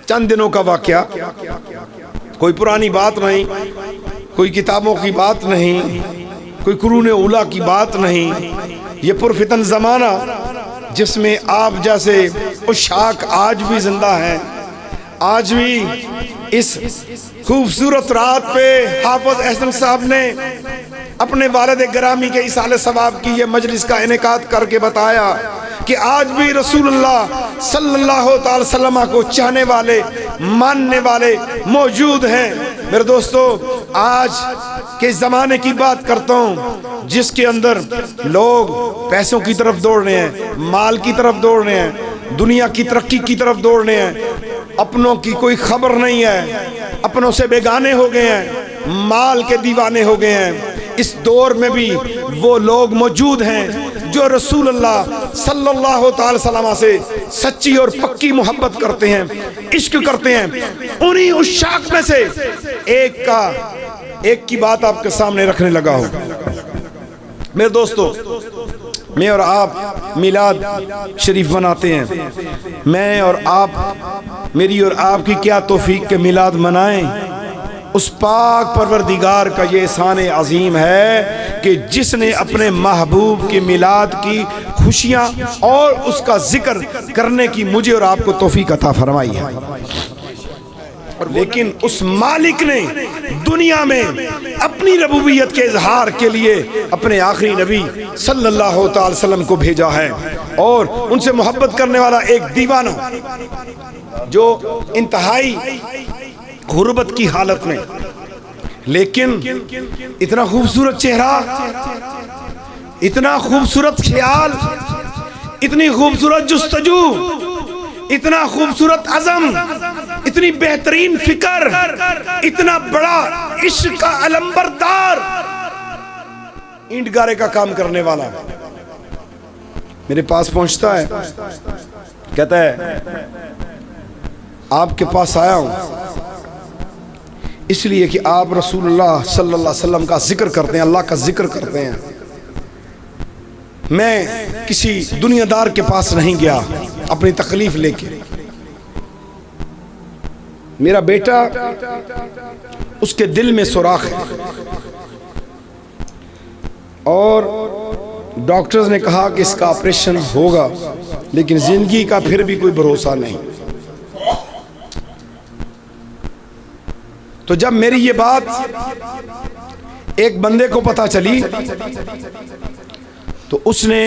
چند دنوں کا واقعہ، کوئی پرانی بات نہیں، کوئی کتابوں کی بات نہیں، کوئی قرون اولیٰ کی بات نہیں، یہ پرفتن زمانہ جس میں آپ جیسے عشاق آج بھی زندہ ہیں، آج بھی اس خوبصورت رات پہ حافظ احسن صاحب نے اپنے والد گرامی کے ایصال ثواب کی یہ مجلس کا انعقاد کر کے بتایا کہ آج بھی رسول اللہ صلی اللہ تعالی وسلم کو چاہنے والے، ماننے والے موجود ہیں۔ میرے دوستو، آج کے زمانے کی بات کرتا ہوں جس کے اندر لوگ پیسوں کی طرف دوڑ رہے ہیں، مال کی طرف دوڑ رہے ہیں، دنیا کی ترقی کی طرف دوڑ رہے ہیں، اپنوں کی کوئی خبر نہیں ہے، اپنوں سے بیگانے ہو گئے ہیں، مال کے دیوانے ہو گئے ہیں۔ اس دور میں بھی وہ لوگ موجود ہیں جو رسول اللہ صلی اللہ تعالی وسلم سے سچی اور پکی محبت کرتے ہیں، عشق کرتے ہیں۔ انہی عشاق میں سے ایک کی بات آپ کے سامنے رکھنے لگا ہوں۔ میرے دوستو، میں اور آپ میلاد شریف مناتے ہیں، میں اور آپ، میری اور آپ کی کیا توفیق کہ میلاد منائیں۔ اس پاک پروردگار کا یہ احسان عظیم ہے کہ جس نے اپنے محبوب کے میلاد کی خوشیاں اور اس کا ذکر کرنے کی مجھے اور آپ کو توفیق عطا فرمائی ہے۔ لیکن اس مالک نے دنیا میں اپنی ربوبیت کے اظہار کے لیے اپنے آخری نبی صلی اللہ تعالی وسلم کو بھیجا ہے، اور ان سے محبت کرنے والا ایک دیوانہ جو انتہائی غربت کی حالت میں، لیکن اتنا خوبصورت چہرہ، اتنا خوبصورت خیال، اتنی خوبصورت جستجو، اتنا خوبصورت عزم، اتنی بہترین فکر، اتنا بڑا عشق کا علمبردار، اینٹ گارے کا کام کرنے والا میرے پاس پہنچتا ہے، کہتا ہے آپ کے پاس آیا ہوں اس لیے کہ آپ رسول اللہ صلی اللہ علیہ وسلم کا ذکر کرتے ہیں، اللہ کا ذکر کرتے ہیں۔ میں کسی دنیا دار کے پاس نہیں گیا اپنی تکلیف لے کے، میرا بیٹا اس کے دل میں سوراخ ہے، اور ڈاکٹرز نے کہا کہ اس کا آپریشن ہوگا، لیکن زندگی کا پھر بھی کوئی بھروسہ نہیں۔ تو جب میری یہ بات ایک بندے کو پتہ چلی تو اس نے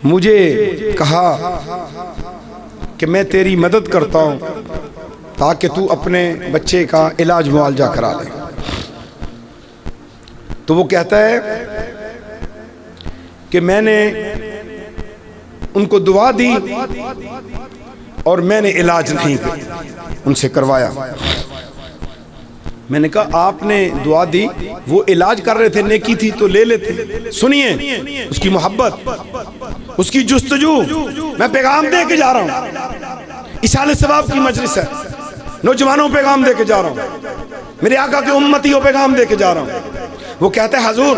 مجھے کہا کہ میں تیری مدد کرتا ہوں تاکہ تو اپنے بچے کا علاج معالجہ کرا لے۔ تو وہ کہتا ہے کہ میں نے ان کو دعا دی اور میں نے علاج نہیں ان سے کروایا۔ میں نے کہا آپ نے دعا دی، وہ علاج کر رہے تھے، نیکی تھی تو لے لیتے۔ سنیے اس کی محبت، اس کی جستجو، میں پیغام دے کے جا رہا ہوں، ایصال ثواب کی مجلس ہے، نوجوانوں پیغام دے کے جا رہا ہوں، میرے آقا کے امتیوں پیغام دے کے جا رہا ہوں۔ وہ کہتے ہیں حضور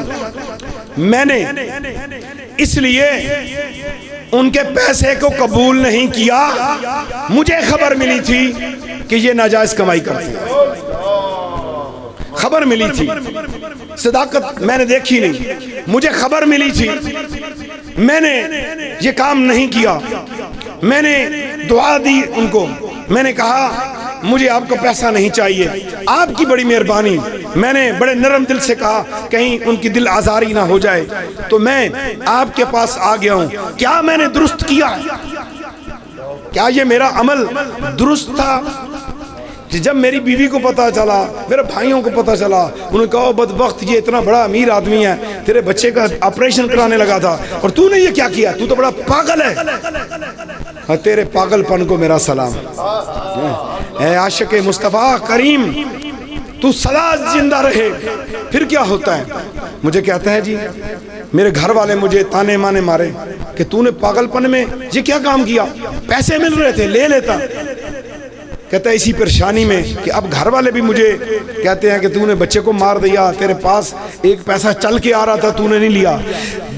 میں نے اس لیے ان کے پیسے کو قبول نہیں کیا، مجھے خبر ملی تھی کہ یہ ناجائز کمائی کرتے ہیں، خبر ملی تھی، صداقت میں نے دیکھی نہیں، مجھے خبر ملی تھی، میں نے یہ کام نہیں کیا، میں نے دعا دی ان کو، میں نے کہا مجھے آپ کا پیسہ نہیں چاہیے، آپ کی بڑی مہربانی، میں نے بڑے نرم دل سے کہا کہیں ان کی دل آزاری نہ ہو جائے، تو میں آپ کے پاس آ گیا ہوں، کیا میں نے درست کیا؟ کیا یہ میرا عمل درست تھا؟ جب میری بیوی کو پتا چلا، میرے بھائیوں کو پتا چلا، انہوں نے کہا بدبخت یہ اتنا بڑا امیر آدمی ہے، تیرے بچے کا آپریشن کرانے لگا تھا اور تو نے یہ کیا کیا، تو بڑا پاگل ہے۔ تیرے پاگل پن کو میرا سلام، اے عاشق مصطفیٰ کریم، تو سدا زندہ رہے۔ پھر کیا ہوتا ہے؟ مجھے کہتا ہے جی میرے گھر والے مجھے تانے مانے مارے کہ تو نے پاگل پن میں یہ کیا کام کیا، پیسے مل رہے تھے لے لیتا۔ کہتا ہے اسی پریشانی میں کہ اب گھر والے بھی مجھے کہتے ہیں کہ تو نے بچے کو مار دیا، تیرے پاس ایک پیسہ چل کے آ رہا تھا تو نے نہیں لیا۔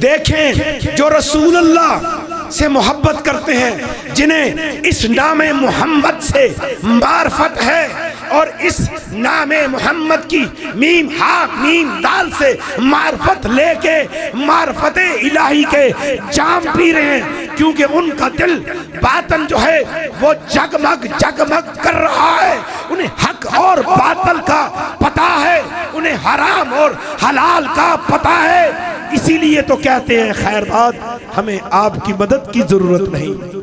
دیکھیں جو رسول اللہ سے محبت کرتے ہیں، جنہیں اس نام محمد سے معرفت ہے اور اس نام محمد کی میم ہا میم دال سے معرفت لے کے معرفت الہی کے جام پی رہے ہیں، کیونکہ ان کا دل باطن جو ہے وہ جگمگ جگمگ کر رہا ہے، انہیں حق اور باطل کا پتہ ہے، انہیں حرام اور حلال کا پتہ ہے، اسی لیے تو کہتے ہیں خیر بات ہمیں آپ کی مدد کی ضرورت نہیں۔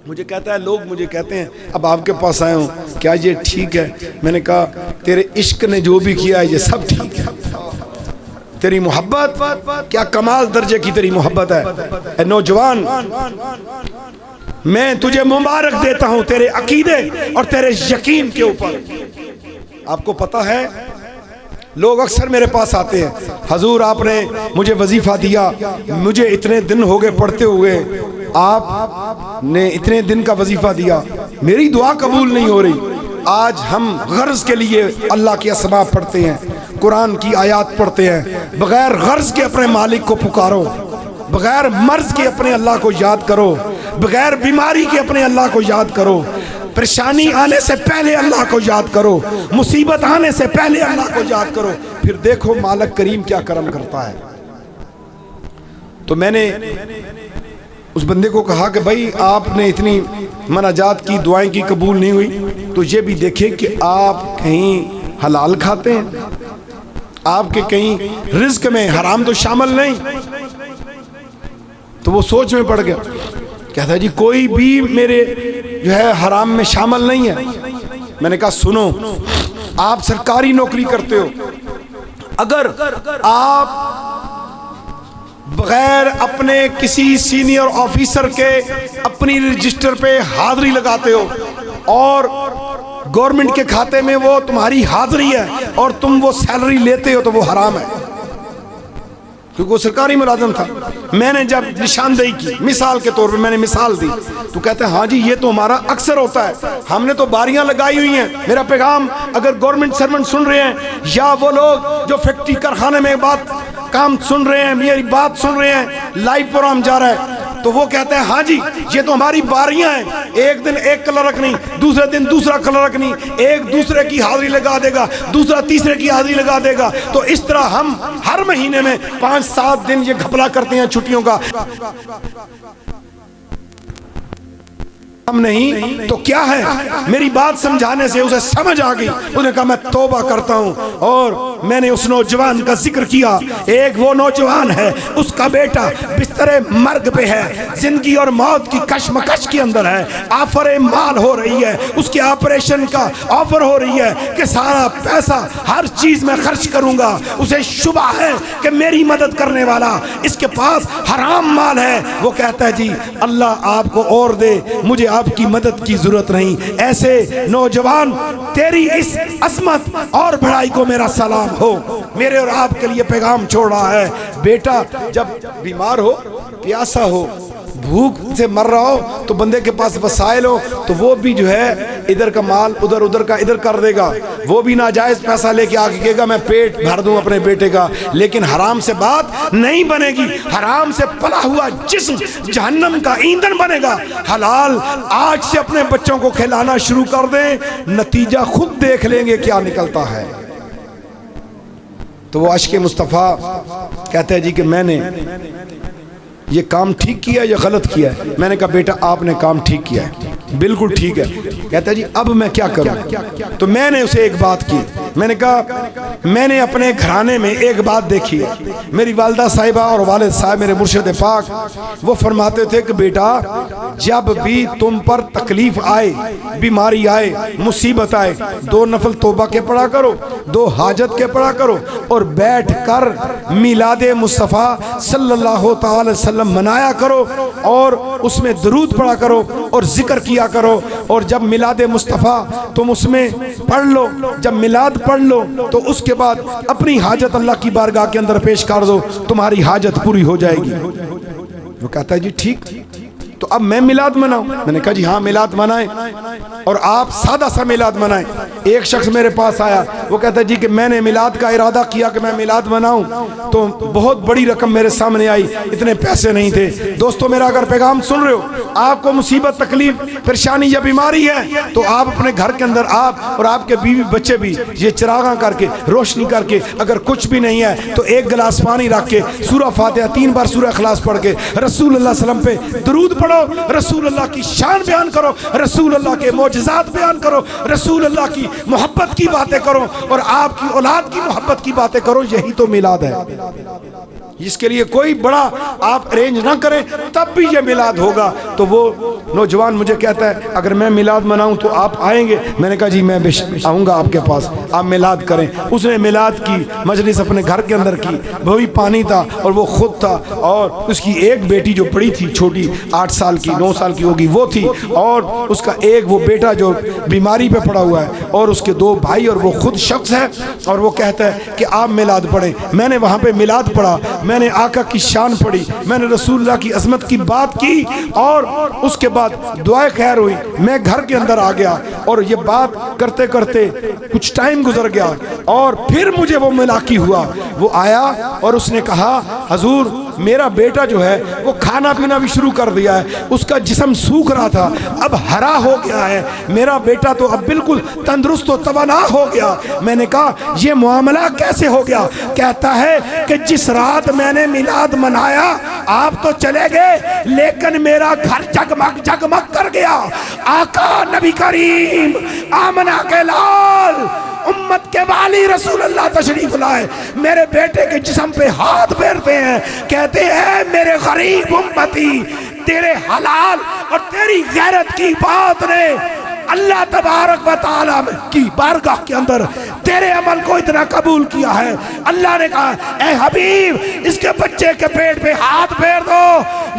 مجھے کہتا ہے، لوگ مجھے کہتے ہیں اب آپ کے پاس آئے ہوں کیا یہ ٹھیک ہے؟ میں نے کہا تیرے عشق نے جو بھی کیا ہے یہ سب ٹھیک ہے، تیری محبت کیا کمال درجے کی تیری محبت ہے۔ اے نوجوان، میں تجھے مبارک دیتا ہوں تیرے عقیدے اور تیرے یقین کے اوپر۔ آپ کو پتہ ہے لوگ اکثر میرے پاس آتے ہیں، حضور آپ نے مجھے وظیفہ دیا، مجھے اتنے دن ہو گئے پڑھتے ہوئے، آپ نے اتنے دن کا وظیفہ دیا، میری دعا قبول نہیں ہو رہی۔ آج ہم غرض کے لیے اللہ کی اسماء پڑھتے ہیں، قرآن کی آیات پڑھتے ہیں، بغیر غرض کے اپنے مالک کو پکارو، بغیر مرض کے اپنے اللہ کو یاد کرو، بغیر بیماری کے اپنے اللہ کو یاد کرو، پریشانی آنے سے پہلے اللہ کو یاد کرو، مصیبت آنے سے پہلے اللہ کو یاد کرو، پھر دیکھو مالک کریم کیا کرم کرتا ہے۔ تو میں نے اس بندے کو کہا کہ بھائی آپ نے اتنی مناجات کی، دعائیں کی، قبول نہیں ہوئی، تو یہ بھی دیکھیں کہ آپ کہیں حلال کھاتے ہیں، آپ کے کہیں رزق میں حرام تو شامل نہیں۔ تو وہ سوچ میں پڑ گیا، کہتا ہے جی کوئی بھی میرے جو ہے حرام میں شامل نہیں ہے۔ میں نے کہا سنو، آپ سرکاری نوکری کرتے ہو، اگر آپ بغیر اپنے کسی سینئر آفیسر کے اپنی رجسٹر پہ حاضری لگاتے ہو اور گورنمنٹ کے کھاتے میں وہ تمہاری حاضری ہے اور تم وہ سیلری لیتے ہو تو وہ حرام ہے، کیونکہ وہ سرکاری ملازم تھا۔ میں نے جب نشاندہی کی، مثال کے طور پہ میں نے مثال دی، تو کہتے ہیں ہاں جی یہ تو ہمارا اکثر ہوتا ہے، ہم نے تو باریاں لگائی ہوئی ہیں۔ میرا پیغام اگر گورنمنٹ سرونٹ سن رہے ہیں یا وہ لوگ جو فیکٹری کارخانے میں بات کام سن رہے ہیں، میری بات سن رہے ہیں، لائیو پروگرام جا رہا ہے، تو وہ کہتے ہیں ہاں جی یہ تو ہماری باریاں ہیں، ایک دن ایک کلر رکھنی، دوسرے دن دوسرا کلر رکھنی، ایک دوسرے کی حاضری لگا دے گا، دوسرا تیسرے کی حاضری لگا دے گا، تو اس طرح ہم ہر مہینے میں 5-7 دن یہ گھپلا کرتے ہیں چھٹیوں کا۔ ہم نہیں تو کیا ہے؟ میری بات سمجھانے سے اسے سمجھ آ گئی، اس نے کہا میں توبہ کرتا ہوں، اور میں نے اس نوجوان کا ذکر کیا۔ ایک وہ نوجوان ہے، اس کا بیٹا بستر مرگ پہ ہے، زندگی اور موت کی کشمکش کے اندر ہے، آفر مال ہو رہی ہے، اس کے آپریشن کا آفر ہو رہی ہے کہ سارا پیسہ ہر چیز میں خرچ کروں گا، اسے شبہ ہے کہ میری مدد کرنے والا اس کے پاس حرام مال ہے۔ وہ کہتا ہے جی اللہ آپ کو اور دے، مجھے آپ کی مدد کی ضرورت نہیں۔ ایسے نوجوان تیری اس عظمت اور بڑائی کو میرا سلام ہو، میرے اور آپ کے لیے پیغام چھوڑ رہا ہے۔ بیٹا جب بیمار ہو، پیاسا ہو، بھوک سے مر رہا ہو، تو بندے کے پاس وسائل ہو تو وہ بھی جو ہے ادھر کا مال ادھر، ادھر کا ادھر کر دے گا، وہ بھی ناجائز پیسہ لے کے آگے کہے گا میں پیٹ بھر دوں اپنے بیٹے کا، لیکن حرام سے بات نہیں بنے گی۔ حرام سے پلا ہوا جسم جہنم کا ایندھن بنے گا۔ حلال آج سے اپنے بچوں کو کھلانا شروع کر دیں، نتیجہ خود دیکھ لیں گے کیا نکلتا ہے۔ تو وہ عشق مصطفیٰ کہتے ہیں جی کہ میں نے یہ کام ٹھیک کیا یا غلط کیا ہے؟ میں نے کہا بیٹا آپ نے کام ٹھیک کیا ہے، بالکل ٹھیک ہے۔ کہتا ہے جی اب میں کیا کروں؟ تو میں نے اسے ایک بات کی، میں نے کہا میں نے اپنے گھرانے میں ایک بات دیکھی ہے، میری والدہ صاحبہ اور والد صاحب میرے مرشد پاک وہ فرماتے تھے کہ بیٹا جب بھی تم پر تکلیف آئے، بیماری آئے، مصیبت آئے، 2 نفل توبہ کے پڑھا کرو، 2 حاجت کے پڑھا کرو، اور بیٹھ کر میلاد مصطفیٰ صلی اللہ تعالی وسلم منایا کرو، اور اس میں درود پڑھا کرو اور ذکر کیا کرو۔ اور جب میلاد مصطفیٰ تم اس میں پڑھ لو، جب میلاد پڑھ لو تو اس کے بعد اپنی حاجت اللہ کی بارگاہ کے اندر پیش کر دو، تمہاری حاجت پوری ہو جائے گی۔ وہ کہتا ہے جی ٹھیک، تو اب میں میلاد مناؤں؟ میں نے کہا جی ہاں میلاد منائیں، اور آپ سادہ سا میلاد منائیں۔ ایک شخص میرے پاس آیا، وہ کہتا ہے جی کہ میں نے میلاد کا ارادہ کیا کہ میں میلاد مناؤں، تو بہت بڑی رقم میرے سامنے آئی، اتنے پیسے نہیں تھے۔ دوستو میرا اگر پیغام سن رہے ہو، آپ کو مصیبت، تکلیف، پریشانی یا بیماری ہے، تو آپ اپنے گھر کے اندر آپ اور آپ کے بیوی بچے بھی یہ چراغاں کر کے، روشنی کر کے، اگر کچھ بھی نہیں ہے تو ایک گلاس پانی رکھ کے سورہ فاتحہ 3 بار سورہ اخلاص پڑھ کے رسول اللہ صلی اللہ علیہ وسلم پہ درود پڑھو، رسول اللہ کی شان بیان کرو، رسول اللہ کے معجزات بیان کرو، رسول اللہ کی محبت کی باتیں کرو، اور آپ کی اولاد کی محبت کی باتیں کرو۔ یہی تو میلاد ہے۔ اس کے لیے کوئی بڑا آپ ارینج نہ کریں، تب بھی یہ میلاد ہوگا۔ تو وہ نوجوان مجھے کہتا ہے اگر میں میلاد مناؤں تو آپ آئیں گے؟ میں نے کہا جی میں آؤں گا آپ کے پاس، آپ میلاد کریں۔ اس نے میلاد کی مجلس اپنے گھر کے اندر کی، وہی پانی تھا اور وہ خود تھا، اور اس کی ایک بیٹی جو بڑی تھی، چھوٹی 8 سال کی 9 سال کی ہوگی وہ تھی، اور اس کا ایک وہ بیٹا جو بیماری پہ پڑا ہوا ہے، اور اس کے 2 بھائی، اور وہ خود شخص ہے، اور وہ کہتا ہے کہ آپ میلاد پڑھیں۔ میں نے وہاں پہ میلاد پڑھا، میں نے آقا کی شان پڑھی، میں نے رسول اللہ کی عظمت کی بات کی، اور اس کے بعد دعائے خیر ہوئی۔ میں گھر کے اندر آ گیا، اور یہ بات کرتے کرتے کچھ ٹائم گزر گیا، اور پھر مجھے وہ ملاقی ہوا۔ وہ آیا اور اس نے کہا حضور میرا بیٹا جو ہے وہ کھانا پینا بھی شروع کر دیا ہے، اس کا جسم سوکھ رہا تھا، اب ہرا ہو گیا ہے، میرا بیٹا تو اب بالکل تندرست و توانا ہو گیا۔ میں نے کہا یہ معاملہ کیسے ہو گیا؟ کہتا ہے کہ جس رات میں نے میلاد منایا آپ تو چلے گئے، لیکن میرا گھر جگمگ جگمگ کر گیا۔ آقا نبی کریم آمنہ کے لال امت کے والی رسول اللہ تشریف لائے، میرے بیٹے کے جسم پہ ہاتھ پھیرتے ہیں، کہتے ہیں میرے غریب امتی، تیرے حلال اور تیری غیرت کی بات نے اللہ تبارک و تعالیٰ کی بارگاہ کے اندر تیرے عمل کو اتنا قبول کیا ہے۔ اللہ نے کہا اے حبیب اس کے بچے کے پیٹ پہ ہاتھ پھیر دو،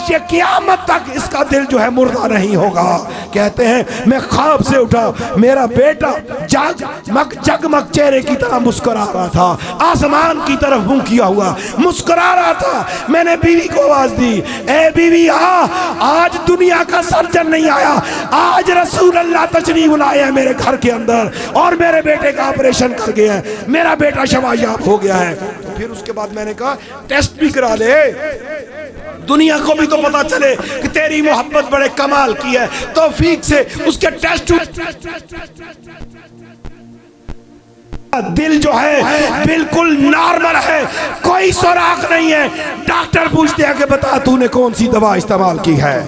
یہ قیامت تک اس کا دل جو ہے مردہ نہیں ہوگا۔ کہتے ہیں میں خواب سے اٹھا، میرا بیٹا جگمگ چہرے کی طرح مسکرا رہا تھا، آسمان کی طرف منہ کیا ہوا مسکرا رہا تھا۔ میں نے بیوی کو آواز دی اے بیوی آج دنیا کا سرجن نہیں آیا، آج رسول اللہ تشریف لائے ہیں میرے گھر کے اندر، اور میرے بیٹے کا آپریشن کر گیا ہے، میرا بیٹا شفایاب ہو گیا ہے۔ تو پھر اس کے بعد میں نے کہا ٹیسٹ بھی کرا لے، دنیا کو بھی تو پتا چلے کہ تیری محبت بڑے کمال کی ہے۔ توفیق سے اس کے ٹیسٹ، دل جو ہے بالکل نارمل ہے، کوئی سوراخ نہیں ہے۔ ڈاکٹر پوچھتے ہیں کہ بتا تو نے کون سی دوا استعمال کی ہے؟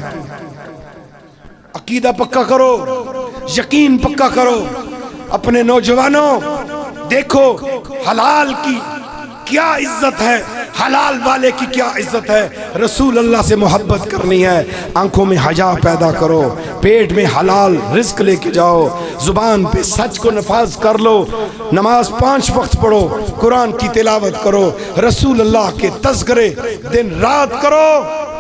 عقیدہ پکا کرو، یقین پکا کرو۔ اپنے نوجوانوں دیکھو حلال کی کیا عزت ہے، حلال والے کی کیا عزت ہے۔ رسول اللہ سے محبت کرنی ہے، آنکھوں میں حیا پیدا کرو، پیٹ میں حلال رزق لے کے جاؤ، زبان پہ سچ کو نفاذ کر لو، نماز 5 وقت پڑھو، قرآن کی تلاوت کرو، رسول اللہ کے تذکرے دن رات کرو،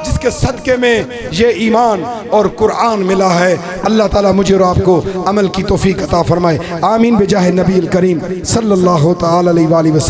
جس کے صدقے میں یہ ایمان اور قرآن ملا ہے۔ اللہ تعالیٰ مجھے اور آپ کو عمل کی توفیق عطا فرمائے، آمین بجاہ نبی الکریم صلی اللہ تعالی علیہ وآلہ وسلم۔